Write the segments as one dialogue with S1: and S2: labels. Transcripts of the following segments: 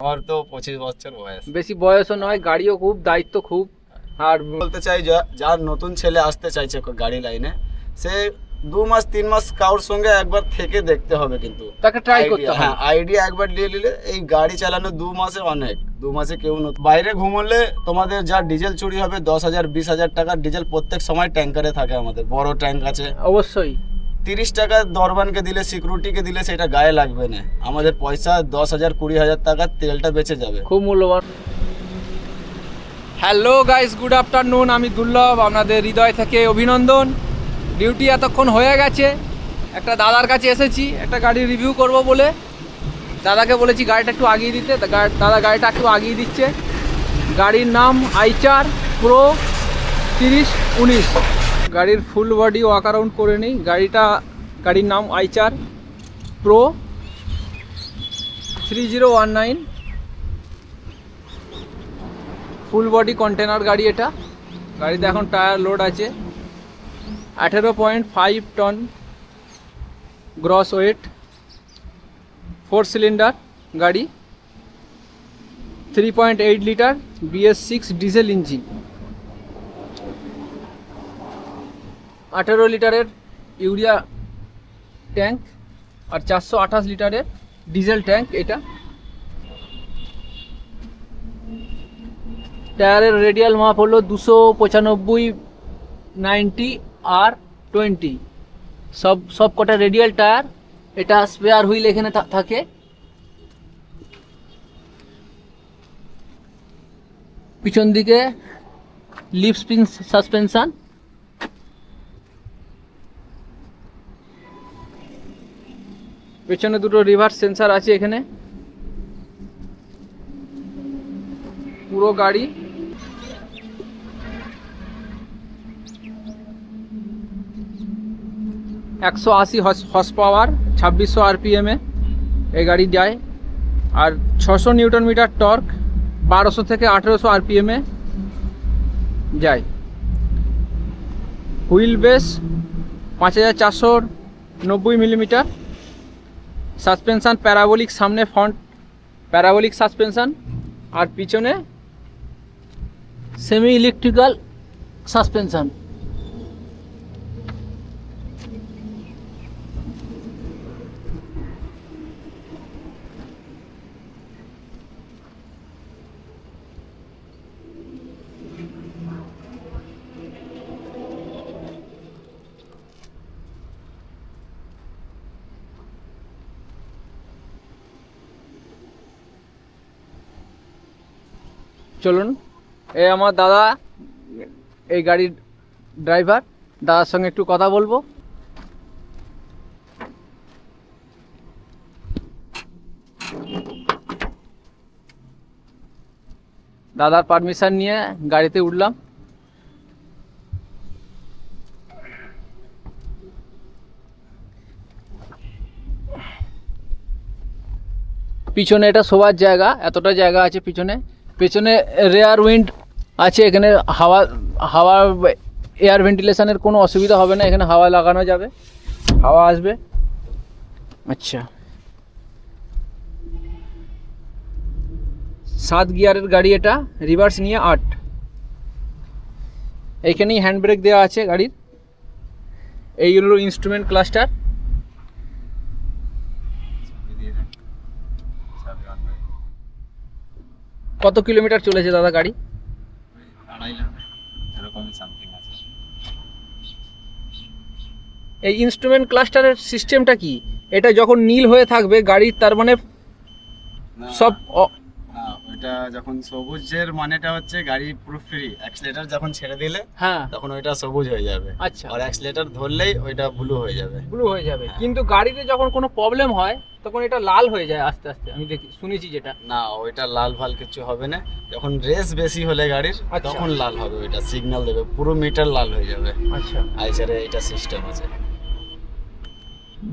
S1: আমার তো 25 বছর বয়স।
S2: বেশি বয়সও নয়, গাড়িও খুব, দায়িত্ব খুব। আর
S1: বলতে চাই যার নতুন ছেলে আসতে চাইছে গাড়ি লাইনে, সে 2 মাস 3 মাস কারোর সঙ্গে একবার থেকে দেখতে হবে, কিন্তু
S2: তাকে ট্রাই করতে হবে।
S1: হ্যাঁ, আইডিয়া একবার নিয়ে নিলে এই গাড়ি চালানো 2 মাসে অনেক। 2 মাসে কেউ বাইরে ঘুমোলে তোমাদের যা ডিজেল চুরি হবে 10,000 20,000 টাকার ডিজেল প্রত্যেক সময় ট্যাঙ্কারে থাকে। আমাদের বড় ট্যাঙ্ক আছে,
S2: অবশ্যই
S1: 30 টাকা দরবানকে দিলে, সিকিউরিটিকে দিলে সেটা গায়ে লাগবে না। আমাদের পয়সা 10,000 20,000 টাকার তেলটা বেঁচে যাবে,
S2: খুব মূল্যবান। Hello guys, good afternoon. আমি দুর্লভ, আপনাদের হৃদয় থেকে অভিনন্দন। ডিউটি এতক্ষণ হয়ে গেছে, একটা দাদার কাছে এসেছি একটা গাড়ি রিভিউ করব বলে। দাদাকে বলেছি গাড়িটা একটু আগিয়ে দিতে, দাদা গাড়িটা একটু আগিয়ে দিচ্ছে। গাড়ির নাম আইচার প্রো 3019। গাড়ির ফুল বডি ওয়াক অ্যারাউন্ড করে নিই। গাড়ির নাম Eicher pro 3019, full body container গাড়ি। এটা গাড়িতে এখন টায়ার লোড আছে 18.5 টন গ্রস ওয়েট, 4 সিলিন্ডার গাড়ি, 3.8 লিটার BS6 ডিজেল ইঞ্জিন, 18 লিটারের ইউরিয়া ট্যাঙ্ক আর 428 লিটারের ডিজেল ট্যাঙ্ক। এটা টায়ারের রেডিয়াল মাপ হলো 295, 90 আর 20, সব কটা রেডিয়াল টায়ার। এটা স্পেয়ার হুইল এখানে থাকে। পিছন দিকে লিপ স্প্রিং সাসপেনশন, পেছনে দুটো রিভার্স সেন্সার আছে এখানে। পুরো গাড়ি একশো 80 হর্স পাওয়ার, 2600 RPM এই গাড়ি যায়। আর 600 নিউটন মিটার টর্ক, 1200 থেকে 1800 RPM যায়। Wheel base 5490 millimetre. Suspension parabolic, সামনে ফ্রন্ট প্যারাবোলিক সাসপেনশন, আর পিছনে সেমি ইলেকট্রিক্যাল সাসপেনশন। চলুন, এ আমার দাদা, এই গাড়ির ড্রাইভার। দাদার সঙ্গে একটু কথা বলবো। দাদার পারমিশন নিয়ে গাড়িতে উঠলাম। পিছনে এটা শোবার জায়গা, এতটা জায়গা আছে পিছনে। পেছনে রেয়ার উইন্ড আছে, এখানে হাওয়া এয়ার ভেন্টিলেশনের কোনো অসুবিধা হবে না। এখানে হাওয়া লাগানো যাবে, হাওয়া আসবে। আচ্ছা, 7 গিয়ারের গাড়ি এটা, রিভার্স নিয়ে 8। এইখানেই হ্যান্ড ব্রেক দেওয়া আছে গাড়ির। এইগুলো ইনস্ট্রুমেন্ট ক্লাস্টার। কত কিলোমিটার চলেছে দাদা গাড়ি? এই ইনস্ট্রুমেন্ট ক্লাস্টারের সিস্টেমটা কি? এটা যখন নীল হয়ে থাকবে গাড়ির, তার মানে সব
S1: ওইটা যখন সবুজের মানেটা হচ্ছে গাড়ি পুরো ফ্রি। অ্যাক্সিলারেটর যখন ছেড়ে দিলে
S2: হ্যাঁ,
S1: তখন ওইটা সবুজ হয়ে যাবে।
S2: আচ্ছা,
S1: আর অ্যাক্সিলারেটর ধরলেই ওইটা ব্লু হয়ে যাবে।
S2: ব্লু হয়ে যাবে। কিন্তু গাড়িতে যখন কোনো প্রবলেম হয় তখন এটা লাল হয়ে যায় আস্তে আস্তে, আমি শুনেছি যেটা।
S1: না, ওইটা লাল ফাল কিছু হবে না। যখন রেস বেশি হলে গাড়ির, তখন লাল হবে, ওইটা সিগন্যাল দেবে, পুরো মিটার লাল হয়ে যাবে।
S2: আচ্ছা,
S1: আইচারে এটা সিস্টেম আছে।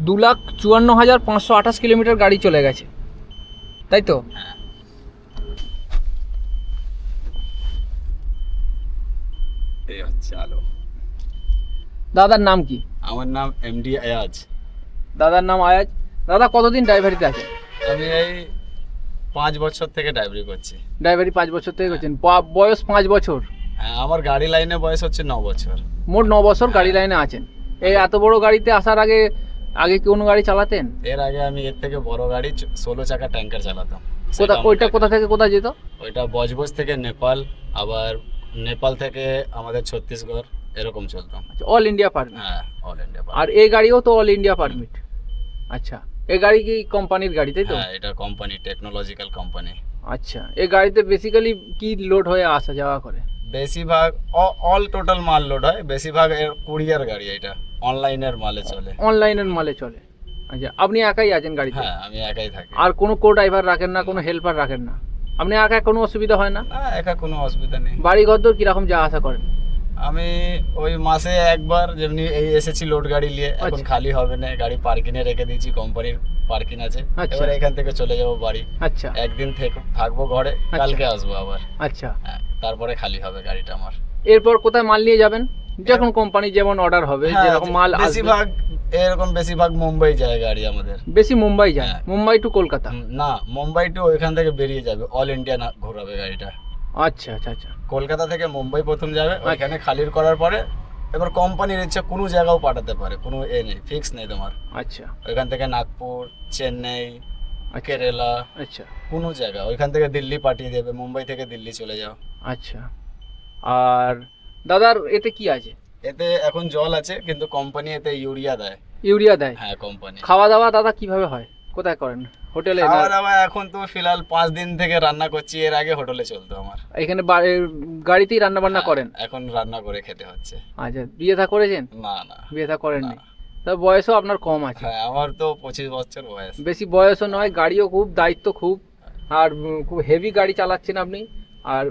S2: 2,54,528 কিলোমিটার গাড়ি চলে গেছে, তাই তো?
S1: হ্যাঁ, এই হচ্ছে আলো।
S2: দাদার নাম কি?
S1: আমার নাম MD আয়াজ।
S2: দাদার নাম আয়াজ। দাদা কতদিন ড্রাইভারিতে আছে?
S1: আমি এই 5 বছর থেকে ড্রাইভারি করছি।
S2: ড্রাইভারি 5 বছর থেকে করছেন, বয়স 5 বছর,
S1: হ্যাঁ, আমার গাড়ি লাইনে বয়স হচ্ছে 9 বছর।
S2: মোট 9 বছর গাড়ি লাইনে আছেন। এই এত বড় গাড়িতে আসার আগে আগে কি কোনো গাড়ি চালাতেন?
S1: এর আগে আমি এর থেকে বড় গাড়ি 16 চাকা ট্যাঙ্কার চালাতাম।
S2: ওইটা কোথা থেকে কোথা যেত?
S1: ওইটা বজবজ থেকে নেপাল, আবার নেপাল থেকে আমাদের ছত্তিশগড়, এরকম চলতাম।
S2: All India permit?
S1: হ্যাঁ, অল ইন্ডিয়া।
S2: আর এই গাড়িও তো অল ইন্ডিয়া পারমিট? আচ্ছা, এই গাড়ি কি কোম্পানির গাড়ি, তাই তো?
S1: হ্যাঁ, এটা কোম্পানি, টেকনোলজিক্যাল কোম্পানি।
S2: আচ্ছা, এই গাড়িতে বেসিক্যালি কি লোড হয়ে আসা যাওয়া করে?
S1: বেশিরভাগ অল টোটাল মাল লোড হয়, বেশিরভাগ এর কুরিয়ার গাড়ি, এটা অনলাইনের মালে চলে।
S2: অনলাইনের মালে চলে। আচ্ছা, আপনি একাই আছেন গাড়িতে?
S1: হ্যাঁ, আমি একাই থাকি।
S2: আর কোনো কো ড্রাইভার রাখেন না, কোনো হেল্পার রাখেন না? আপনি একা, কোনো অসুবিধা হয় না?
S1: না, একা কোনো অসুবিধা নেই।
S2: বাড়ি ঘরদোর কিরকম যা আসা করেন?
S1: আমি ওই মাসে একবার, যেমনি এই এসেছি লোড গাড়ি নিয়ে, এখন
S2: আচ্ছা।
S1: খালি হবে না, গাড়ি পার্কিংয়ে রেখে দিয়েছি, কোম্পানির পার্কিং আছে।
S2: আচ্ছা।
S1: এবার এখান থেকে চলে যাব বাড়ি।
S2: আচ্ছা
S1: একদিন থাকবো ঘরে, কালকে আসবো আবার।
S2: আচ্ছা,
S1: হ্যাঁ, তারপরে খালি হবে গাড়িটা আমার।
S2: এরপর কোথায় মাল নিয়ে যাবেন? যখন কোম্পানি যেমন অর্ডার হবে,
S1: হ্যাঁ,
S2: যেরকম মাল আসবে।
S1: বেশিরভাগ মুম্বাই যায় গাড়ি আমাদের।
S2: বেশি মুম্বাই যায়?
S1: হ্যাঁ।
S2: মুম্বাই টু কলকাতা?
S1: না, মুম্বাই টু ওইখান থেকে বেরিয়ে যাবে, অল ইন্ডিয়া না ঘোরাবে গাড়িটা।
S2: আচ্ছা আচ্ছা আচ্ছা।
S1: কলকাতা থেকে মুম্বাই প্রথম যাবে, ওইখানে খালির করার পরে এবার কোম্পানির ইচ্ছা কোনো জায়গাও পাঠাতে পারে, কোনো নেই, ফিক্স নেই তোমার।
S2: আচ্ছা
S1: ওইখান থেকে নাগপুর, চেন্নাই,
S2: আচ্ছা।
S1: কেরালা,
S2: আচ্ছা
S1: কোনো জায়গা, ওইখান থেকে দিল্লি পাঠিয়ে দেবে, মুম্বাই থেকে দিল্লি চলে যাও।
S2: আচ্ছা। আর দাদার এতে কি আছে?
S1: এতে এখন জল আছে, কিন্তু কোম্পানি এতে ইউরিয়া দেয়।
S2: ইউরিয়া দেয়?
S1: হ্যাঁ, কোম্পানি।
S2: খাওয়া দাওয়া দাদা কিভাবে হয়, কোথায় করেন? হোটেলে?
S1: খাওয়া দাওয়া এখন তো ফিলহাল 5 দিন থেকে রান্না করছি, এর আগে হোটেলে চলতো আমার।
S2: এখানে গাড়িতেই রান্না বান্না করেন?
S1: এখন রান্না করে খেতে হচ্ছে।
S2: আচ্ছা, বিয়ে থা করেছেন?
S1: না না,
S2: বিয়ে থা করেননি?
S1: না।
S2: তা বয়সও আপনার কম আছে।
S1: হ্যাঁ, আমার তো 25 বছর বয়স।
S2: বেশি বয়সও নয়, গাড়িও খুব, দায়িত্ব খুব, আর খুব হেভি গাড়ি চালাচ্ছেন আপনি। আর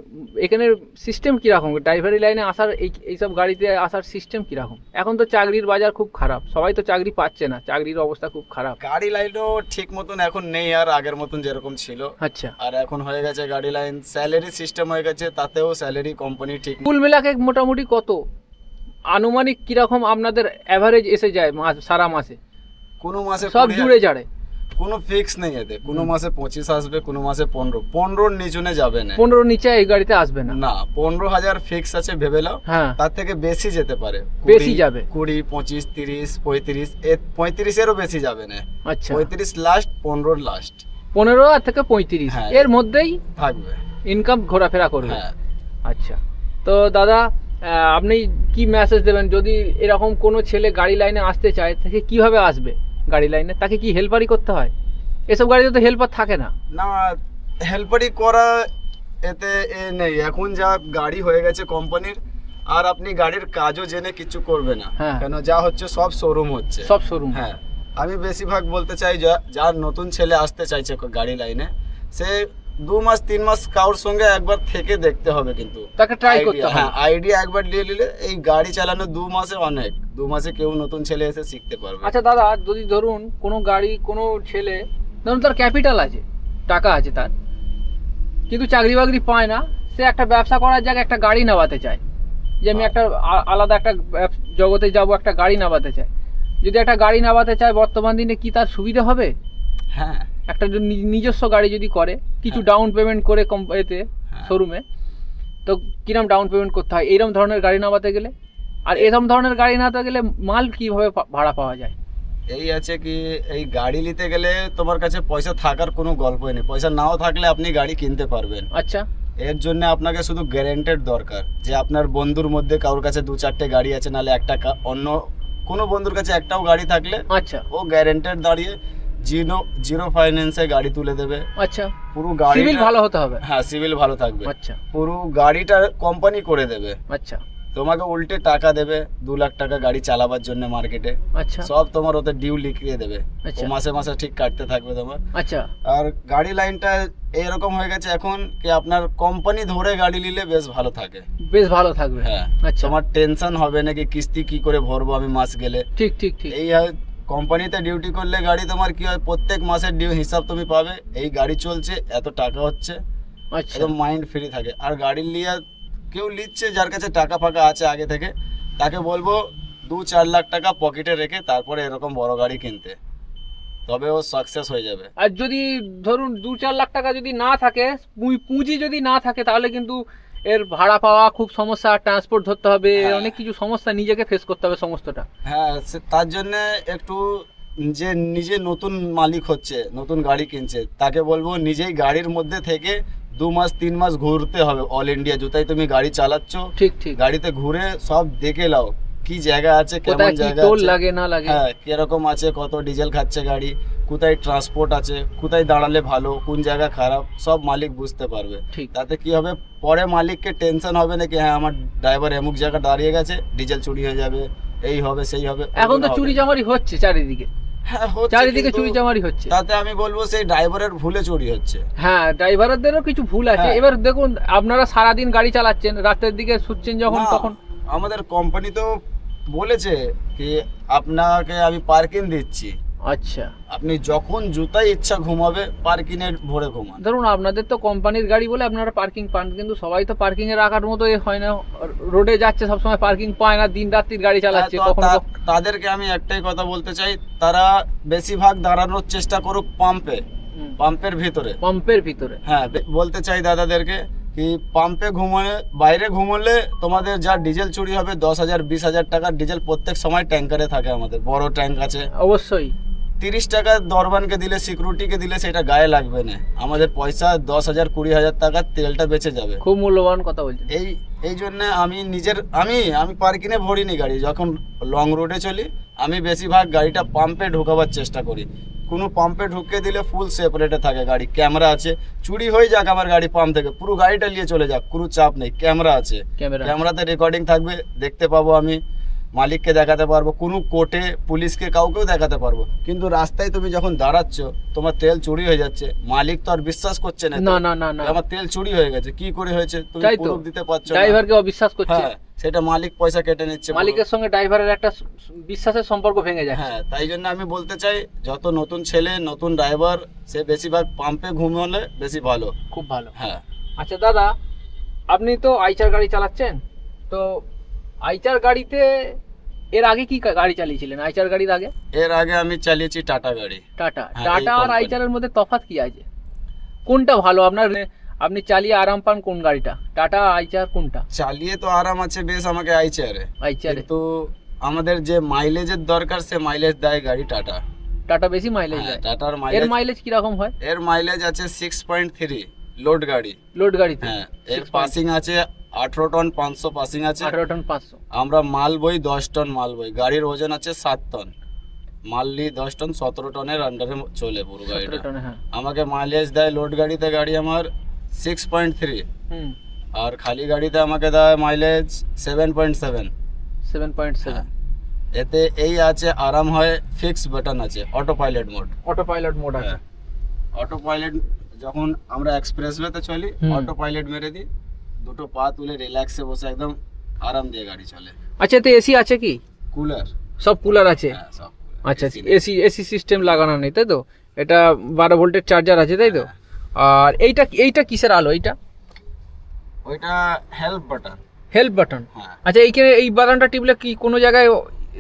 S2: এখানের সিস্টেম কীরকম, ড্রাইভারি লাইনে আসার, এইসব গাড়িতে আসার সিস্টেম কীরকম? এখন তো চাকরির বাজার খুব খারাপ, সবাই তো চাকরি পাচ্ছে না, চাকরির অবস্থা খুব খারাপ।
S1: গাড়ি লাইনও ঠিক মতন এখন নেই আর আগের মতন যেরকম ছিল।
S2: আচ্ছা।
S1: আর এখন হয়ে গেছে গাড়ি লাইন, স্যালারি সিস্টেম হয়ে গেছে, তাতেও স্যালারি কোম্পানি ঠিক।
S2: কুল মেলাকে মোটামুটি কত আনুমানিক কিরকম আপনাদের অ্যাভারেজ এসে যায় সারা মাসে?
S1: কোনো মাসে
S2: সব
S1: 20,
S2: জুড়ে যাড়ে
S1: কোনো ফিক্স নেই এতে। কোনো মাসে 25 আসবে, কোনো মাসে 15 নিচুনে যাবে না।
S2: 15 নিচে এই গাড়িতে আসবে না?
S1: না, 15,000 ফিক্স আছে ভেবে নাও।
S2: হ্যাঁ,
S1: তার থেকে বেশি যেতে পারে,
S2: বেশি যাবে।
S1: 20, 25, 30, 35, 35 এরও বেশি যাবে না।
S2: আচ্ছা,
S1: 35 লাস্ট, 15 লাস্ট।
S2: 15 আর থেকে 35
S1: হ্যাঁ,
S2: এর মধ্যেই
S1: থাকবে
S2: ইনকাম ঘোরাফেরা করবে।
S1: হ্যাঁ।
S2: আচ্ছা, তো দাদা আপনি কি মেসেজ দেবেন যদি এরকম কোনো ছেলে গাড়ি লাইনে আসতে চায়, তাকে কিভাবে আসবে গাড়ি লাইনে? তাকে কি হেল্পারই করতে হয়? এসব গাড়িতে তো হেল্পার থাকে না।
S1: না, হেল্পারি করা এতে নেই, এখন যা গাড়ি হয়ে গেছে কোম্পানির, আর আপনি গাড়ির কাজও জেনে কিছু করবে না।
S2: হ্যাঁ।
S1: কেন, যা হচ্ছে সব শোরুম হচ্ছে,
S2: সব শোরুম।
S1: হ্যাঁ। আমি বেশিরভাগ বলতে চাই, যার নতুন ছেলে আসতে চাইছে গাড়ি লাইনে, সে 2 মাস 3 মাস কারোর সঙ্গে একবার থেকে দেখতে হবে, কিন্তু
S2: তাকে ট্রাই করতে হবে।
S1: হ্যাঁ, আইডিয়া একবার নিয়ে নিলে এই গাড়ি চালানো 2 মাসে অনেক। 2 মাসে কেউ নতুন ছেলে এসে শিখতে পারবে।
S2: আচ্ছা দাদা, যদি ধরুন কোনো গাড়ি, কোনো ছেলে ধরুন তার ক্যাপিটাল আছে, টাকা আছে তার, কিন্তু চাকরি বাকরি পায় না, সে একটা ব্যবসা করার জায়গায় একটা গাড়ি নামাতে চায়, যে আমি একটা আলাদা একটা জগতে যাব, একটা গাড়ি নামাতে চায়। যদি একটা গাড়ি নামাতে চায় বর্তমান দিনে, কি তার সুবিধা হবে?
S1: হ্যাঁ,
S2: একটা যদি নিজস্ব গাড়ি যদি করে, কিছু
S1: হ্যাঁ।
S2: ডাউন পেমেন্ট করে এতে
S1: হ্যাঁ।
S2: শোরুমে, তো কিরম ডাউন পেমেন্ট করতে হয় এইরকম ধরনের গাড়ি নামাতে গেলে? আর এরকম ধরনের গাড়ি নামাতে গেলে মাল কিভাবে ভাড়া পাওয়া যায়?
S1: এই আছে কি, এই গাড়ি নিতে গেলে তোমার কাছে পয়সা থাকার কোনো গল্পই নেই, পয়সা নাও থাকলে আপনি গাড়ি কিনতে পারবেন।
S2: আচ্ছা।
S1: এর জন্য আপনাকে শুধু গ্যারেন্টেড দরকার, যে আপনার বন্ধুর মধ্যে কারোর কাছে 2-4টে গাড়ি আছে, নাহলে একটা অন্য কোনো বন্ধুর কাছে একটাও গাড়ি থাকলে
S2: আচ্ছা,
S1: ও গ্যারেন্টেড দাঁড়িয়ে জিরো ফাইন্যান্সে গাড়ি তুলে দেবে।
S2: আচ্ছা,
S1: পুরো গাড়ি
S2: সিভিল ভালো হতে হবে?
S1: হ্যাঁ, সিভিল ভালো থাকবে।
S2: আচ্ছা
S1: পুরো গাড়িটা কোম্পানি করে দেবে,
S2: আচ্ছা
S1: তোমাকে উল্টে টাকা দেবে 2 লাখ টাকা গাড়ি চালাবার জন্য মার্কেটে।
S2: আচ্ছা
S1: সব তোমার ওতে ডিউ লিখিয়ে দেবে,
S2: আচ্ছা।
S1: ও মাসে মাসে ঠিক কাটতে থাকবে তোমার।
S2: আচ্ছা।
S1: আর গাড়ি লাইনটা এরকম হয়ে গেছে এখন কি, আপনার কোম্পানি ধরে গাড়ি নিলে বেশ ভালো থাকে।
S2: বেশ ভালো থাকবে।
S1: হ্যাঁ,
S2: আচ্ছা।
S1: তোমার টেনশন হবে না কি কিস্তি কি করে ভরবো আমি মাস গেলে।
S2: ঠিক ঠিক ঠিক।
S1: এই কোম্পানিতে ডিউটি করলে গাড়ি তোমার কি হয়, প্রত্যেক মাসের ডিউ হিসাব তুমি পাবে, এই গাড়ি চলছে, এত টাকা হচ্ছে,
S2: আচ্ছা।
S1: একদম মাইন্ড ফ্রি থাকে। আর গাড়ি লিয়া কেউ নিচ্ছে যার কাছে টাকা ফাঁকা আছে আগে থেকে, তাকে বলবো 2-4 লাখ টাকা পকেটে রেখে তারপরে এরকম বড় গাড়ি কিনতে। তবে ও সাকসেস হয়ে যাবে।
S2: আর যদি ধরুন 2-4 লাখ টাকা যদি না থাকে, পুঁজি যদি না থাকে, তাহলে কিন্তু এর ভাড়া পাওয়া খুব সমস্যা, ট্রান্সপোর্ট ধরতে হবে,
S1: হ্যাঁ।
S2: অনেক কিছু সমস্যা নিজেকে ফেস করতে হবে সমস্তটা।
S1: হ্যাঁ, তার জন্য একটু যে নিজে নতুন মালিক হচ্ছে, নতুন গাড়ি কিনছে, তাকে বলবো নিজেই গাড়ির মধ্যে থেকে 2 মাস 3 মাস ঘুরতে হবে। অল ইন্ডিয়া জুতাই তুমি গাড়ি চালাচ্ছ,
S2: ঠিক ঠিক।
S1: গাড়িতে ঘুরে সব দেখে নাও কি জায়গা আছে, কেমন
S2: কোথায় কি
S1: জায়গা
S2: টোল
S1: আছে,
S2: লাগে না লাগে,
S1: হ্যাঁ কিরকম আছে, কত ডিজেল খাচ্ছে গাড়ি, কোথায় ট্রান্সপোর্ট আছে, কোথায় দাঁড়ালে ভালো, কোন জায়গা খারাপ, সব মালিক বুঝতে পারবে।
S2: ঠিক।
S1: তাতে কি হবে, পরে মালিককে টেনশন হবে না কি হ্যাঁ আমার ড্রাইভার এমুক জায়গা দাঁড়িয়ে গেছে, ডিজেল চুরি হয়ে যাবে, এই হবে সেই হবে।
S2: এখন তো
S1: ওগুলো
S2: চুরি
S1: হবে না।
S2: চামারি হচ্ছে চারিদিকে,
S1: হ্যাঁ হচ্ছে,
S2: চারিদিকে
S1: কিন্তু
S2: চুরি চামারি হচ্ছে।
S1: তাতে আমি বলবো সেই ড্রাইভারের ভুলে চুরি হচ্ছে।
S2: হ্যাঁ, ড্রাইভারদেরও কিছু ভুল আছে।
S1: হ্যাঁ।
S2: এবার দেখুন, আপনারা সারাদিন গাড়ি চালাচ্ছেন, রাতের দিকে শুচ্ছেন যখন,
S1: না,
S2: তখন
S1: আমাদের কোম্পানি তো বলেছে কি আপনাকে আমি পার্কিং দিচ্ছি,
S2: আচ্ছা।
S1: আপনি যখন জুতাই ইচ্ছা ঘুমাবে পার্কিং এর ভরে ঘুমান।
S2: ধরুন আপনাদের তো কোম্পানির গাড়ি বলে আপনারা পার্কিং পান, কিন্তু সবাই তো পার্কিং এ রাখার মতো এ হয় না, রোডে যাচ্ছে সবসময় পার্কিং পায় না, দিন রাত্রির গাড়ি চালাচ্ছে।
S1: হ্যাঁ, তো
S2: কখনো
S1: তাদেরকে আমি একটাই কথা বলতে চাই, তারা বেশিরভাগ দাঁড়ানোর চেষ্টা করুক পাম্পের ভিতরে।
S2: পাম্পের ভিতরে,
S1: হ্যাঁ, বলতে চাই দাদাদেরকে কি পাম্পে ঘুমালে, বাইরে ঘুমোলে তোমাদের যা ডিজেল চুরি হবে 10,000 20,000 টাকার ডিজেল প্রত্যেক সময় ট্যাঙ্কারে থাকে। আমাদের বড় ট্যাঙ্ক আছে,
S2: অবশ্যই
S1: 30 টাকা দরবানকে দিলে, সিকিউরিটিকে দিলে সেটা গায়ে লাগবে না, আমাদের পয়সা 10,000 20,000 টাকার তেলটা বেঁচে যাবে।
S2: খুব মূল্যবান কথা বলছেন।
S1: এই জন্য আমি আমি পার্কিংয়ে ভরিনি গাড়ি, যখন লং রুটে চলি আমি বেশিরভাগ গাড়িটা পাম্পে ঢোকাবার চেষ্টা করি। কোনো পাম্পে ঢুকিয়ে দিলে ফুল সেপারেটে থাকে গাড়ি, ক্যামেরা আছে, চুরি হয়ে যাক আমার গাড়ি পাম্প থেকে, পুরো গাড়িটা নিয়ে চলে যাক, কোনো চাপ নেই, ক্যামেরা আছে, ক্যামেরাতে রেকর্ডিং থাকবে, দেখতে পাবো আমি, মালিককে দেখাতে পারবো, কোনো কোর্টে পুলিশকে কাউকেও দেখাতে পারবো। কিন্তু রাস্তায় তুমি যখন দাঁড়াচ্ছ, তোমার তেল চুরি হয়ে যাচ্ছে, মালিক তো আর বিশ্বাস করছে না,
S2: না না না না,
S1: আমার তেল চুরি হয়ে গেছে, কি করে হয়েছে তুমি
S2: তাই তো,
S1: প্রুফ দিতে পারছো না,
S2: ড্রাইভারকে অবিশ্বাস করছে।
S1: হ্যাঁ, সেটা মালিক পয়সা কেটে নিচ্ছে,
S2: মালিকের সঙ্গে ড্রাইভারের একটা বিশ্বাসের সম্পর্ক ভেঙে যায়।
S1: হ্যাঁ, তাই জন্য আমি বলতে চাই যত নতুন ছেলে নতুন ড্রাইভার সে বেশিরভাগ পাম্পে ঘুমোলে বেশি ভালো।
S2: খুব ভালো।
S1: হ্যাঁ।
S2: আচ্ছা দাদা, আপনি তো আইচার গাড়ি চালাচ্ছেন, তো আইচার গাড়িতে এর আগে কি গাড়ি চালিয়েছিলেন? আইচার গাড়ির আগে?
S1: এর আগে আমি চালিয়েছি টাটা গাড়ি।
S2: টাটা।
S1: হ্যাঁ,
S2: টাটা
S1: এই
S2: আর
S1: company।
S2: আইচারের মধ্যে তফাৎ কি আছে? কোনটা ভালো আপনার, আপনি চালিয়ে আরাম পান কোন গাড়িটা, টাটা আইচার কোনটা?
S1: চালিয়ে তো আরাম আছে বেশ আমাকে আইচারে,
S2: আইচারে
S1: কিন্তু আমাদের যে মাইলেজের দরকার সে মাইলেজ দেয় গাড়ি টাটা।
S2: টাটা বেশি মাইলেজ
S1: হ্যাঁ,
S2: দেয়।
S1: টাটার
S2: এর
S1: মাইলেজ,
S2: মাইলেজ কি রকম হয়?
S1: এর মাইলেজ আছে 6.3 লোড গাড়ি।
S2: লোড গাড়িতে?
S1: হ্যাঁ, এর পাসিং আছে 18 টন 500 পাসিং আছে।
S2: 18 টন 500।
S1: আমরা মাল বই 10 টন মাল বই, গাড়ির ওজন আছে 7 টন, মাল নিয়ে 10 টন 17 টনের আন্ডারে চলে পুরো গাড়িটা।
S2: 17 টনে, হ্যাঁ।
S1: আমাকে মাইলেজ দেয় লোড গাড়িতে গাড়ি আমার 6.3,
S2: হুম,
S1: আর খালি গাড়িতে আমাকে দেয় মাইলেজ 7.7।
S2: 7.7।
S1: এতে এই আছে আরাম হয়, ফিক্স বাটন আছে, auto pilot mode.
S2: Auto pilot mode আছে।
S1: অটো পাইলট যখন আমরা এক্সপ্রেসওয়েতে চলি,
S2: হুম।
S1: অটো পাইলট মেরে দিই, দুটো পা তুলে রিল্যাক্সে বসে একদম আরাম দিয়ে গাড়ি চলে।
S2: আচ্ছা, এতে এসি আছে কি?
S1: কুলার,
S2: সব কুলার আছে?
S1: হ্যাঁ সব।
S2: আচ্ছা, এসি সিস্টেম লাগানো নেই তাই তো? এটা 12 ভোল্টের চার্জার আছে তাই তো? আর এইটা কিসের আলো? এইটা
S1: ওইটা হেল্প বাটন।
S2: Help button?
S1: হ্যাঁ।
S2: আচ্ছা, এইখানে এই বাটনটা টিপলে কি কোনো জায়গায়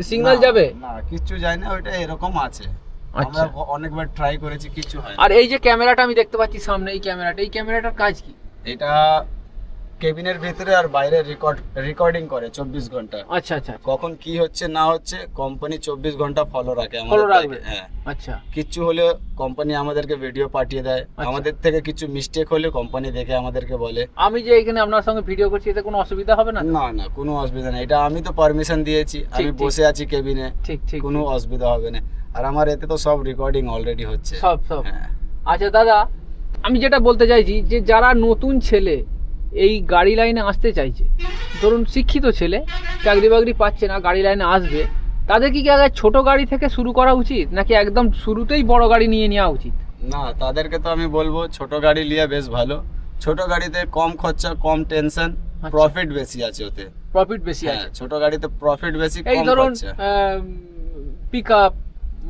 S2: সিগন্যাল
S1: না,
S2: যাবে?
S1: না কিচ্ছু যায় না, ওইটা এরকম আছে।
S2: আচ্ছা।
S1: আমরা অনেকবার ট্রাই করেছি, কিচ্ছু হয় না।
S2: আর এই যে ক্যামেরাটা আমি দেখতে পাচ্ছি সামনে, এই ক্যামেরাটার কাজ কি?
S1: এটা কেবিনের ভিতরে আর বাইরে রেকর্ডিং করে 24 ঘন্টা।
S2: আচ্ছা আচ্ছা।
S1: কখন কি হচ্ছে না হচ্ছে কোম্পানি 24 ঘন্টা ফলো রাখে
S2: ফলো
S1: আমাদের
S2: রাখবে?
S1: থেকে। হ্যাঁ,
S2: আচ্ছা।
S1: কিচ্ছু হলে কোম্পানি আমাদেরকে ভিডিও পাঠিয়ে দেয়, আমাদের থেকে কিছু মিস্টেক হলে কোম্পানি দেখে আমাদেরকে বলে।
S2: আমি যে এখানে আপনার সঙ্গে ভিডিও করছি, এতে কোনো অসুবিধা হবে না?
S1: না না, কোনো অসুবিধা নেই, এটা আমি তো পারমিশন দিয়েছি, আমি
S2: ঠিক।
S1: বসে আছি কেবিনে,
S2: ঠিক ঠিক।
S1: কোনো অসুবিধা হবে না। আর আমার এতে তো সব রেকর্ডিং অলরেডি হচ্ছে।
S2: সব।
S1: হ্যাঁ।
S2: আচ্ছা দাদা, আমি যেটা বলতে চাইছি যে যারা নতুন ছেলে এই গাড়ি লাইনে আসতে চাইছে, ধরুন শিক্ষিত ছেলে, চাকরি বাকরি পাচ্ছে না, গাড়ি লাইনে আসবে, তাদের কি আগে ছোট গাড়ি থেকে শুরু করা উচিত, নাকি একদম শুরুতেই বড় গাড়ি নিয়ে নেওয়া উচিত?
S1: না, তাদেরকে তো আমি বলবো ছোট গাড়ি নিয়ে বেশ ভালো। ছোট গাড়িতে কম খরচা, কম টেনশন, প্রফিট বেশি আছে ওতে।
S2: প্রফিট বেশি আছে?
S1: ছোট গাড়িতে প্রফিট বেশি,
S2: এই
S1: কম
S2: ধরুন
S1: খরচা।
S2: পিকআপ,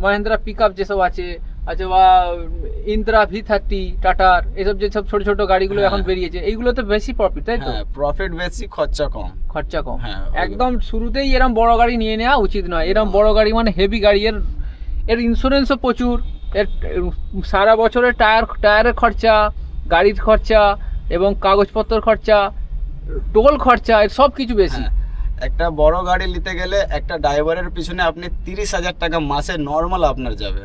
S2: মহেন্দ্রা পিকআপ যেসব আছে, আচ্ছা, বা ইন্দ্রা V30 টাটার, এসব যেসব ছোট ছোট গাড়িগুলো এখন বেরিয়েছে, এইগুলোতে বেশি প্রফিট তাই তো?
S1: হ্যাঁ, প্রফিট বেশি, খরচা কম।
S2: খরচা কম।
S1: হ্যাঁ,
S2: একদম শুরুতেই এরম বড় গাড়ি নিয়ে নেওয়া উচিত নয়। এরম বড় গাড়ি মানে হেভি গাড়ি, এর ইন্স্যুরেন্সও প্রচুর, এর সারা বছরের টায়ারের খরচা, গাড়ির খরচা এবং কাগজপত্র খরচা, টোল খরচা, এর সব কিছু বেশি।
S1: হ্যাঁ, একটা বড় গাড়ি নিতে গেলে একটা ড্রাইভারের পিছনে আপনি 30,000 টাকা মাসে নর্মাল আপনার যাবে,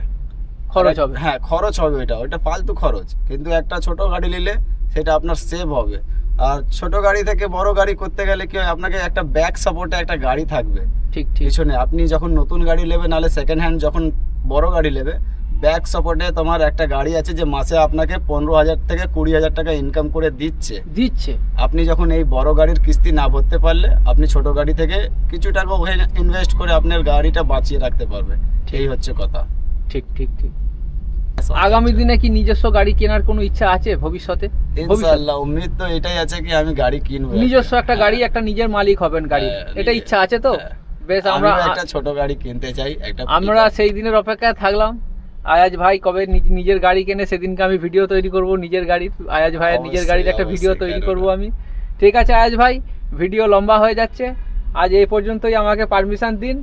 S2: খরচ হবে।
S1: হ্যাঁ খরচ হবে, ওইটা ফালতু খরচ। কিন্তু একটা ছোট গাড়ি নিলে সেটা আপনার সেভ হবে। আর ছোট গাড়ি থেকে বড় গাড়ি করতে গেলে কি হয়, আপনাকে একটা ব্যাক সাপোর্টে একটা গাড়ি থাকবে
S2: ঠিক ঠিক।
S1: পিছনে। আপনি যখন নতুন গাড়ি নেবে, নাহলে সেকেন্ড হ্যান্ড যখন বড় গাড়ি নেবে, ব্যাক সাপোর্টে তোমার একটা গাড়ি আছে যে মাসে আপনাকে 15,000 থেকে 20,000 টাকা ইনকাম করে দিচ্ছে। আপনি যখন এই বড় গাড়ির কিস্তি না ভরতে পারলে, আপনি ছোট গাড়ি থেকে কিছু টাকা ওখানে ইনভেস্ট করে আপনার গাড়িটা বাঁচিয়ে রাখতে পারবে। এই হচ্ছে কথা।
S2: ঠিক ঠিক ঠিক। আগামী দিনে কি নিজস্ব গাড়ি কেনার কোনো ইচ্ছা আছে ভবিষ্যতে?
S1: ইনশাআল্লাহ উম্মিদ তো এটাই আছে কি আমি গাড়ি কিনবো,
S2: নিজস্ব একটা গাড়ি, একটা নিজের মালিক হবেন গাড়ি, এটা ইচ্ছা আছে তো? বেশ, আমরা
S1: একটা ছোট গাড়ি কিনতে চাই একটা।
S2: আমরা সেই দিনের অপেক্ষায় থাকলাম। আয়াজ ভাই কবে নিজের গাড়ি কেনে সেদিনকে আমি ভিডিও তৈরি করব নিজের গাড়ির, আয়াজ ভাইয়ের নিজের গাড়ির একটা ভিডিও তৈরি করব আমি। ঠিক আছে আয়াজ ভাই, ভিডিও লম্বা হয়ে যাচ্ছে, আজ এই পর্যন্তই, আমাকে পারমিশন দিন।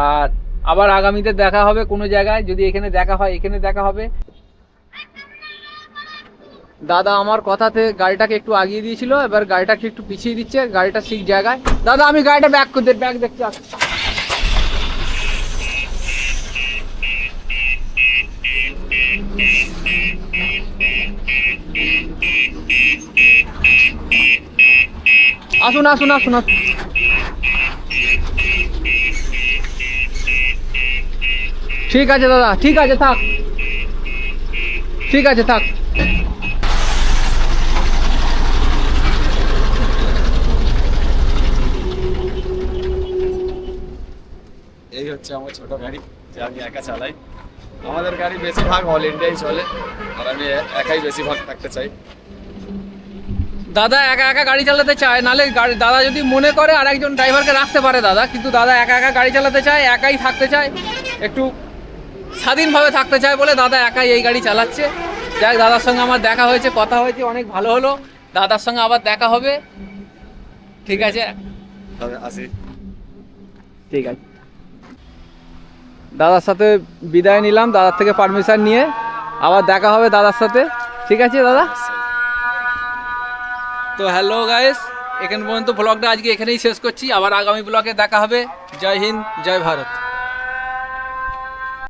S2: আর আবার আগামীতে দেখা হবে কোনো জায়গায়, যদি এখানে দেখা হয় এখানে দেখা হবে। দাদা আমার কথাতে গাড়িটাকে একটু আগিয়ে দিয়েছিল, এবার গাড়িটাকে একটু পিছিয়ে দিচ্ছে, গাড়িটা ঠিক জায়গায়। দাদা আমি গাড়িটা ব্যাক দেখতে আসছি। আসুন আসুন আসুন আসুন। ঠিক আছে দাদা, ঠিক আছে থাক, ঠিক আছে থাক।
S1: এই হচ্ছে আমার ছোট গাড়ি, যা আমি একা চালাই। আমাদের গাড়ি বেশিরভাগ অল ইন্ডিয়াই চলে, আর আমি একাই বেশিরভাগ থাকতে চাই।
S2: দাদা একা একা গাড়ি চালাতে চায়, নালে গাড়ি দাদা যদি মনে করে আর একজন ড্রাইভারকে রাখতে পারে দাদা, কিন্তু দাদা একা একা গাড়ি চালাতে চায়, একাই থাকতে চায়, একটু স্বাধীনভাবে থাকতে চায় বলে দাদা একাই এই গাড়ি চালাচ্ছে। যাক, দাদার সঙ্গে আমার দেখা হয়েছে, কথা হয়েছে, অনেক ভালো হলো। দাদার সঙ্গে আবার দেখা হবে, ঠিক আছে?
S1: তবে আসি।
S2: ঠিক আছে, দাদার সাথে বিদায় নিলাম, দাদার থেকে পারমিশন নিয়ে আবার দেখা হবে দাদার সাথে। ঠিক আছে দাদা? তো হ্যালো গাইস, এখান পর্যন্ত ব্লগটা আজকে এখানেই শেষ করছি, আবার আগামী ব্লগে দেখা হবে। জয় হিন্দ, জয় ভারত।